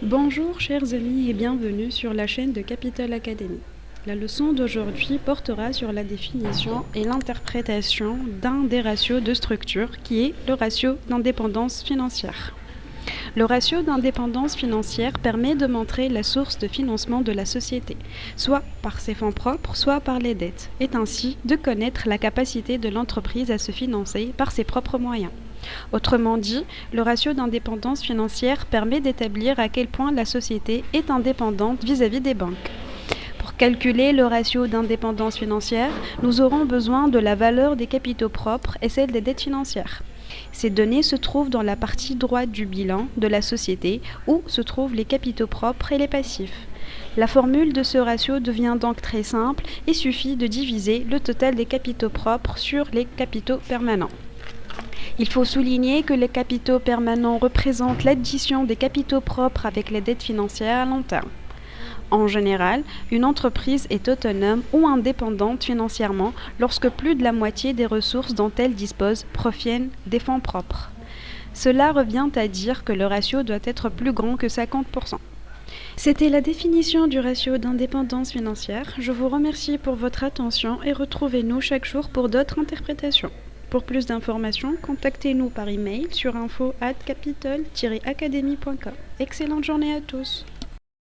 Bonjour chers amis et bienvenue sur la chaîne de Capital Academy. La leçon d'aujourd'hui portera sur la définition et l'interprétation d'un des ratios de structure qui est le ratio d'indépendance financière. Le ratio d'indépendance financière permet de montrer la source de financement de la société, soit par ses fonds propres, soit par les dettes, et ainsi de connaître la capacité de l'entreprise à se financer par ses propres moyens. Autrement dit, le ratio d'indépendance financière permet d'établir à quel point la société est indépendante vis-à-vis des banques. Pour calculer le ratio d'indépendance financière, nous aurons besoin de la valeur des capitaux propres et celle des dettes financières. Ces données se trouvent dans la partie droite du bilan de la société où se trouvent les capitaux propres et les passifs. La formule de ce ratio devient donc très simple, il suffit de diviser le total des capitaux propres sur les capitaux permanents. Il faut souligner que les capitaux permanents représentent l'addition des capitaux propres avec les dettes financières à long terme. En général, une entreprise est autonome ou indépendante financièrement lorsque plus de la moitié des ressources dont elle dispose proviennent des fonds propres. Cela revient à dire que le ratio doit être plus grand que 50%. C'était la définition du ratio d'indépendance financière. Je vous remercie pour votre attention et retrouvez-nous chaque jour pour d'autres interprétations. Pour plus d'informations, contactez-nous par email sur info@capital-academy.com. Excellente journée à tous.